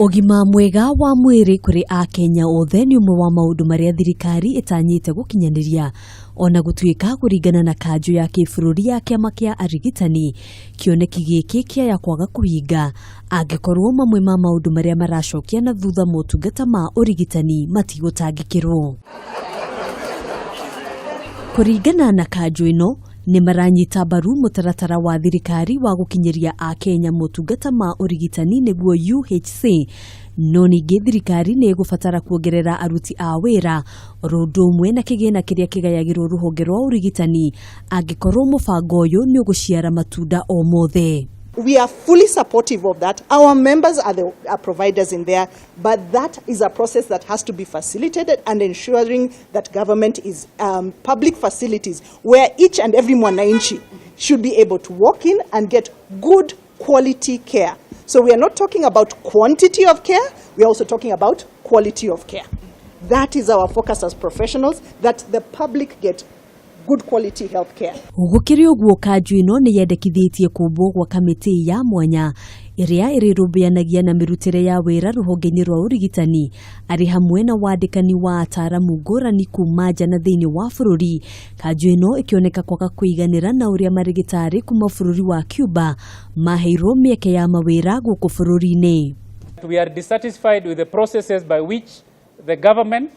Ogima mwega wa mwiri kuri a Kenya othe ni umwe wa maundu maria thirikari itanyite gukinyaniria ona gutuika kuringana na kanjo ya kibũrũri ya kiama kia arigitani kioneki giki kia ya kwaga kuhinga angikorwo mamwe ma maundu maria maracokia na thutha motungata ma urigitani matigutangikirwo. Kuringana na kanjo ino ni maranyita mbaru mutaratara wa thirikari wa gukinyiria a Kenya motungata ma urigitani niguo UHC no ningi thirikari ni gufatara kuongerera aruti a wira rondu umwe na kigina kiria kigayagirwo ruhonge rwa urigitani angikorwo mubango uyu ni uguciara matunda o mothe. We are fully supportive of that. Our members are the providers in there, but that is a process that has to be facilitated and ensuring that government is public facilities where each and every mwananchi should be able to walk in and get good quality care. So we are not talking about quantity of care, we are also talking about quality of care. That is our focus as professionals, that the public get good quality health care. Gukiri uguo kanjo ino ni yendekithitie kumbwo gwa kamiti ya mwanya iria irirumbianagia na mirutire ya wira ruhonge-ini rwa urigitani ari hamwe na wandikani wa ataramu ngurani kuma nja na thiini wa bururi. Kanjo ino ikioneka kwaga kuiganira na uria marigitari kuma bururi wa Cuba maheirwo mieke ya mawira guku bururi-ini. We are dissatisfied with the processes by which the government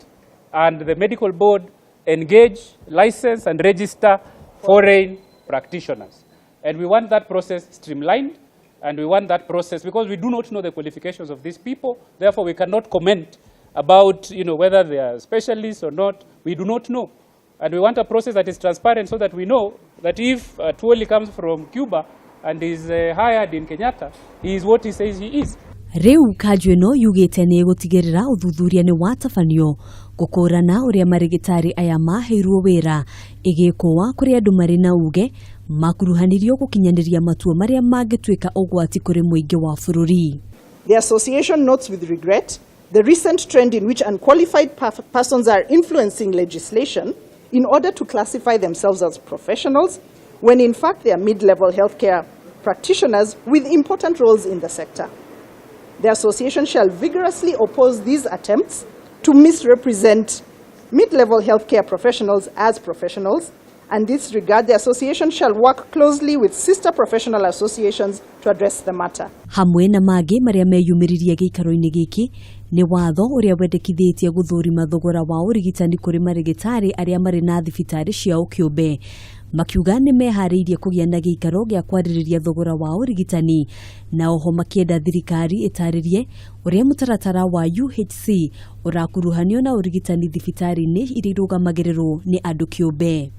and the medical board engage, license and register foreign practitioners. And we want that process streamlined, and we want that process because we do not know the qualifications of these people. Therefore, we cannot comment about whether they are specialists or not. We do not know. And we want a process that is transparent so that we know that if Tuoli comes from Cuba and is hired in Kenyatta, he is what he says he is. Riu kanjo ino yugite ni gutigirira uthuthuria ni watafanio gukurana uria marigitari aya maheirwo wira igikwa kuri andu mari na uge makuruhanirio gukinyaniria matua maria mangituika ugwati kuri muingi wa bururi. The association notes with regret the recent trend in which unqualified persons are influencing legislation in order to classify themselves as professionals when in fact they are mid-level healthcare practitioners with important roles in the sector. The association shall vigorously oppose these attempts to misrepresent mid-level healthcare professionals as professionals, and in this regard, the association shall work closely with sister professional associations to address the matter. Hamwe na magi maria meyumiririe giikaro-ini giki ni watho uria wendekithitie guthurima thogora wa urigitani kuri marigitari aria mari na thibitari ciao kiumbe. Makiuga ni mehariirie kugia na giikaro gia kwaririria thogora wa urigitani na oho makienda thirikari itaririe uria mutaratara wa UHC urakuruhanio na urigitani thibitari-ini irirugamagirirwo ni andu kiumbe.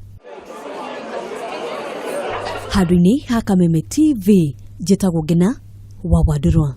Handũ-inĩ ha Kameme TV, njĩtagwo Ngina wa Wadurwa.